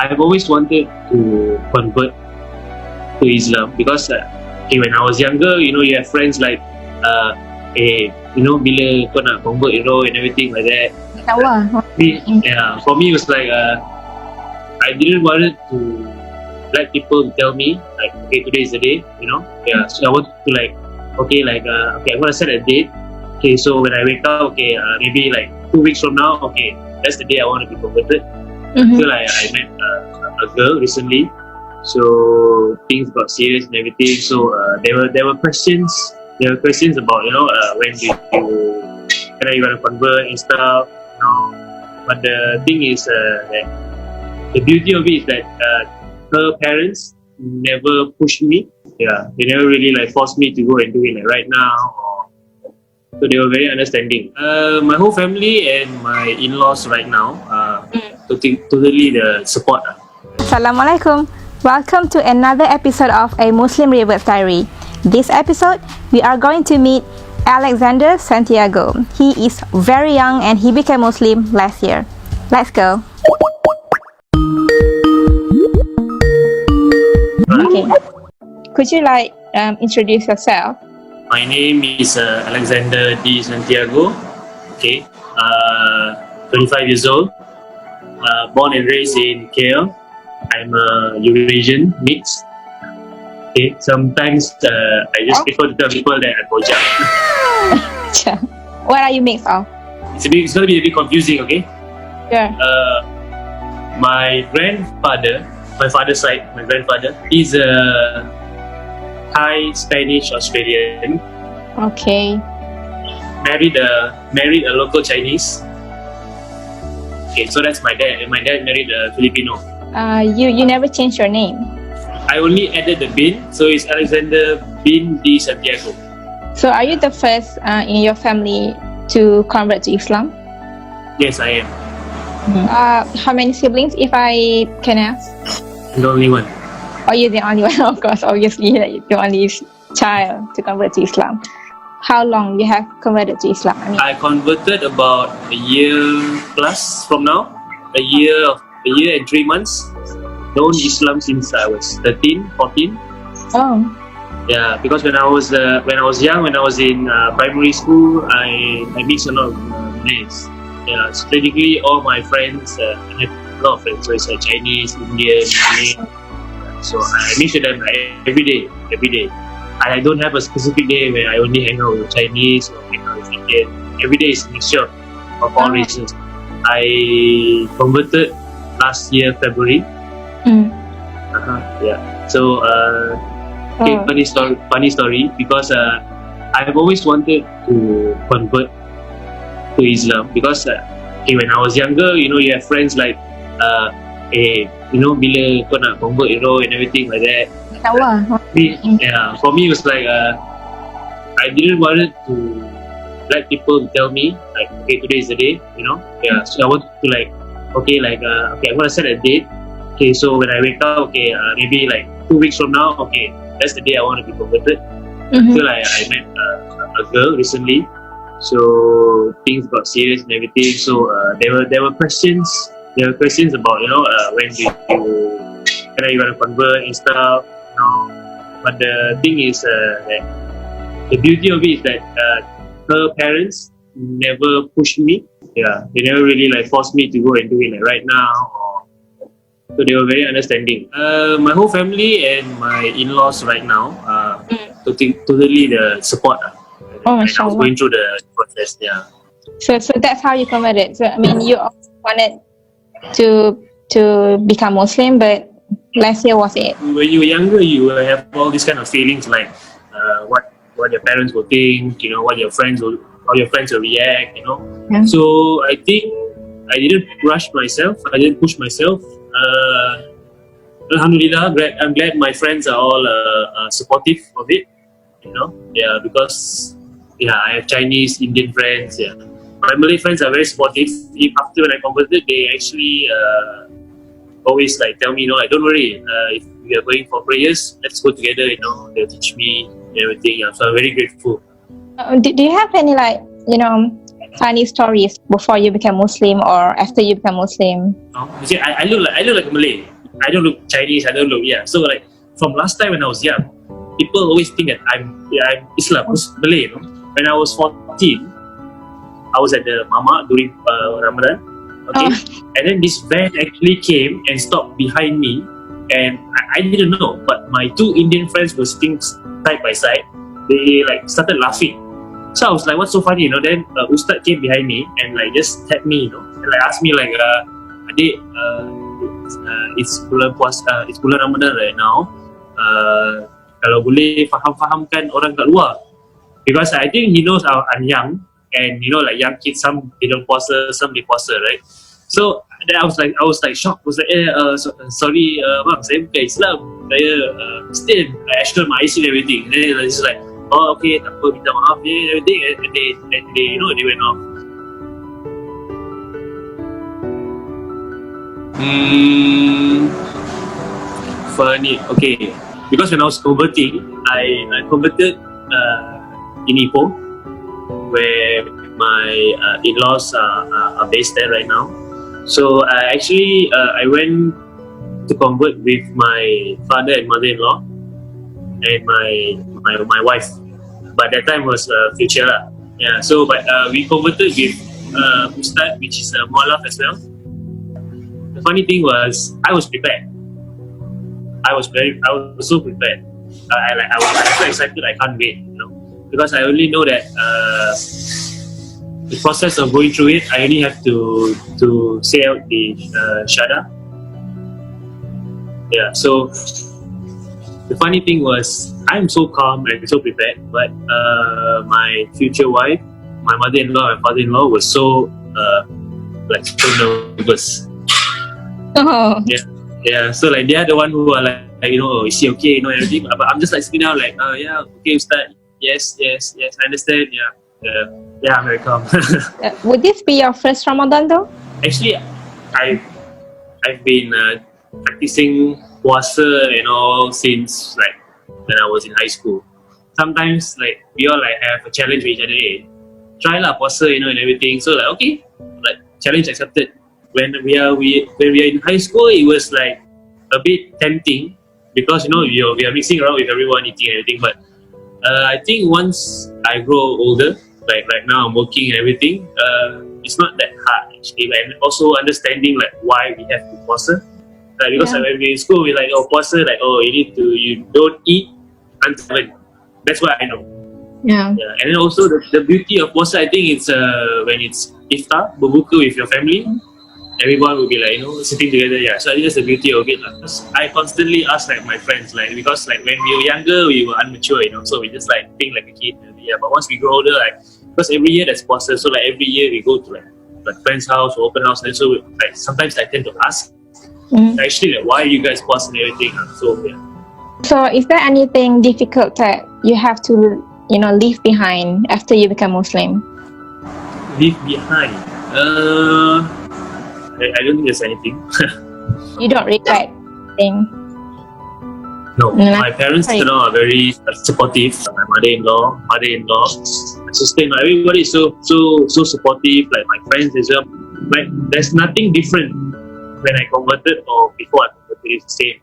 I've always wanted to convert to Islam because when I was younger, you have friends like bila kau nak convert, and everything like that. For me it was like I didn't want to let people tell me like, okay, today is the day, so I wanted to okay, I'm gonna set a date. Okay, so when I wake up, maybe like 2 weeks from now, that's the day I want to be converted. Until I met a girl recently, so things got serious and everything. So there were questions about when do you want to convert and stuff, But the thing is that the beauty of it is that her parents never pushed me. They never really forced me to go and do it right now. So they were very understanding. My whole family and my in-laws right now totally the support. Assalamualaikum. Welcome to another episode of A Muslim Revert Diary. This episode, we are going to meet Alexander Santiago. He is very young and he became Muslim last year. Let's go. Okay. Could you introduce yourself? My name is Alexander D. Santiago. 25 years old. Born and raised in KL. I'm a Eurasian mix. Sometimes I just prefer to tell people that I'm Bojang. What are you mixed of? It's going to be a bit confusing, okay? Yeah. My grandfather, my father's side, is a Thai, Spanish, Australian. Okay. Married a local Chinese. So that's my dad. And my dad married a Filipino. You never changed your name. I only added the bin, so it's Alexander bin D. Santiago. So are you the first in your family to convert to Islam? Yes, I am. How many siblings, if I can ask? I'm the only one. Oh, you're the only one, of course. Obviously, you're the only child to convert to Islam. How long you have converted to Islam? I converted about a year plus from now. A year and 3 months. Known Islam since I was 13, 14. Oh. Yeah, because when I was young, when I was in primary school, I mixed a lot of Malays. Yeah, so basically all my friends, I have a lot of friends. So it's Chinese, Indian, Malay. So I mix with them every day. I don't have a specific day where I only hang out with Chinese or hang out with Indian. Every day is a mixture of all races. I converted last year, February. Yeah. So, funny story because I've always wanted to convert to Islam because when I was younger, you have friends like bila kau nak convert, and everything like that. For me it was like I didn't want to let people tell me like, okay, today is the day, so I wanted to okay, I'm gonna set a date. Okay, so when I wake up, maybe like 2 weeks from now, that's the day I want to be converted. Until I met a girl recently, so things got serious and everything. So there were questions about when do you want to convert and stuff, But the thing is that the beauty of it is that her parents never pushed me. They never really forced me to go and do it right now. So they were very understanding. My whole family and my in-laws right now totally the support. Oh, I was going through the process. Yeah. So that's how you converted. So you wanted to become Muslim, but last year was it? When you were younger, you will have all these kind of feelings like what your parents will think, how your friends will react, Yeah. So I think I didn't rush myself. I didn't push myself. Alhamdulillah, I'm glad my friends are all supportive of it. Because I have Chinese, Indian friends. Yeah, my Malay friends are very supportive. After when I converted, they actually always tell me, don't worry. If we are going for prayers, let's go together. They'll teach me everything. Yeah. So I'm very grateful. Do you have any funny stories before you become Muslim or after you become Muslim? You see, I look like a Malay. I don't look Chinese. I don't look So like from last time when I was young, people always think that I'm Islam, Malay. When I was 14, I was at the Mama during Ramadan. Okay, and then this van actually came and stopped behind me, and I didn't know, but my two Indian friends were sitting side by side. They like started laughing. So I was like, what's so funny, Then Ustad came behind me and like just tapped me, and like asked me like, adik, it's bulan Ramadan right now. Kalau boleh faham-fahamkan orang kat luar, because I think he knows I'm young, and like young kids, some they don't puasa, some they puasa, right? So then I was like shocked. I was like, sorry, bang, saya bukan Islam, saya Kristian. I showed my IC and everything. And then it's like, oh, okay, tak apa, minta maaf and everything. And they they went off. Funny. Okay, because when I was converting, I converted in Ipoh, where my in-laws are based there right now. So I went to convert with my father and mother-in-law and my wife. But that time was future lah. Yeah. So but we converted with Ustad, which is a Mualaf as well. The funny thing was I was prepared. I was so prepared. I was so excited. I can't wait. Because I only know that the process of going through it, I only have to say out the Shahada. Yeah, so the funny thing was, I'm so calm and so prepared, but my future wife, my mother-in-law and father-in-law were so so nervous. Oh. Yeah. So like they are the one who are like is he okay? Everything. But I'm just like sitting down like, yeah, okay, Ustad. Yes, I understand. Yeah, I'm very calm. Would this be your first Ramadan though? Actually, I've been practicing puasa, since like when I was in high school. Sometimes like we all like have a challenge with each other. Hey, try lah puasa, and everything. So like okay, like challenge accepted. When we are in high school, it was like a bit tempting because we are mixing around with everyone, eating everything. But I think once I grow older, like right now I'm working and everything, it's not that hard actually. And also understanding like why we have to puasa. Like because when we're in school, we're like, puasa, like you don't eat until 7. That's what I know. Yeah. And then also the beauty of puasa, I think it's when it's iftar, berbuka with your family. Everyone will be like, sitting together. Yeah. So I think that's the beauty of it. I constantly ask like my friends, like because like when we were younger, we were immature, so we just like think like a kid. Yeah. But once we grow older, like because every year there's puasa, so like every year we go to like friend's house or open house, and so like sometimes I tend to ask, actually like why you guys pause and everything. So yeah. So is there anything difficult that you have to leave behind after you become Muslim? Leave behind? I don't think there's anything. You don't regret anything? No, my parents are very supportive. My mother-in-law, my sister-in-law, everybody is so supportive. Like my friends as well. Like there's nothing different when I converted or before I converted. It's the same.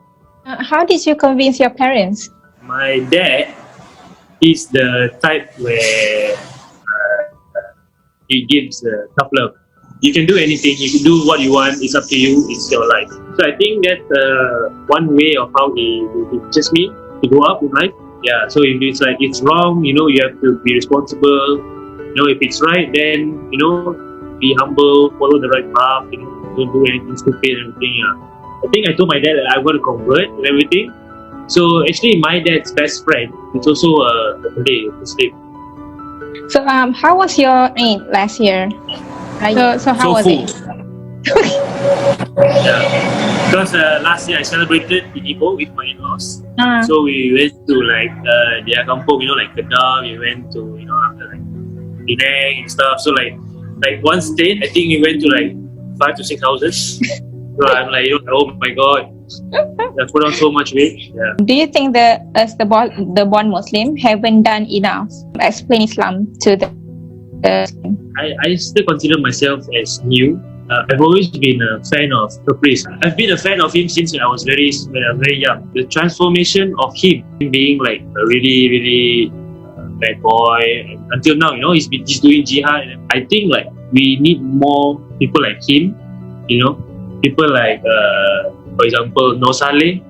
How did you convince your parents? My dad is the type where he gives tough love. You can do anything, you can do what you want, it's up to you, it's your life. So I think that's one way of how he teaches me to go up in life. Yeah, so if it's like it's wrong, you have to be responsible. If it's right, then, be humble, follow the right path, don't do anything stupid and everything. Yeah. I think I told my dad that I'm going to convert and everything. So actually my dad's best friend is also a Malay, Muslim. So how was your Eid last year? So how was it? Yeah, because last year I celebrated in Ipoh with my in-laws. So we went to like their kampung, like Kedah. We went to after like Penang and stuff. So like one state, I think we went to like 5 to 6 houses. So I'm like, oh my god, I put on so much weight. Yeah. Do you think that as the born Muslim haven't done enough to explain Islam to the I still consider myself as new. I've always been a fan of the priest. I've been a fan of him since when I was very young. The transformation of him being like a really, really bad boy, and until now, he's doing jihad. And I think like we need more people like him. People like, for example, No Saleh.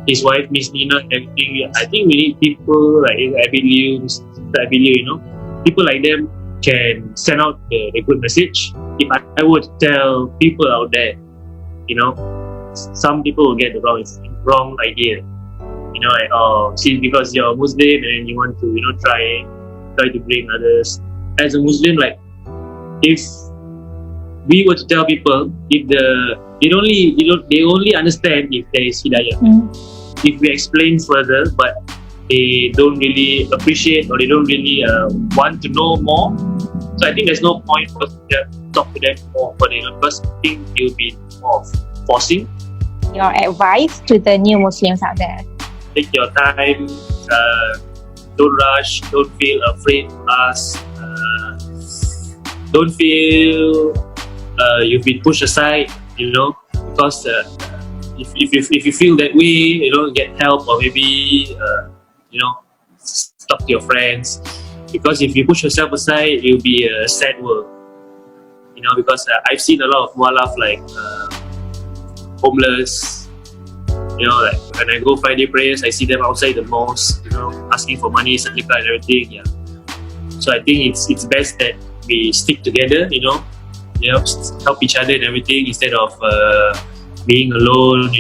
His wife Miss Nina and everything. I think we need people like Abby Liu, people like them can send out the good message. If I would tell people out there, some people will get the wrong idea. See, because you're a Muslim and you want to, try to bring others. As a Muslim, like, if we were to tell people, they only understand if there is hidayah. If we explain further, but they don't really appreciate or they don't really want to know more. So I think there's no point for us to talk to them more for the first thing. It will be more forcing. Your advice to the new Muslims out there? Take your time. Don't rush. Don't feel afraid to ask. Don't feel you've been pushed aside. Because if you feel that way, get help or maybe talk to your friends. Because if you push yourself aside, it will be a sad world. Because I've seen a lot of mualaf like homeless. Like when I go Friday prayers, I see them outside the mosque, asking for money, sadaqah and everything. Yeah. So I think it's best that we stick together, help each other and everything instead of being alone,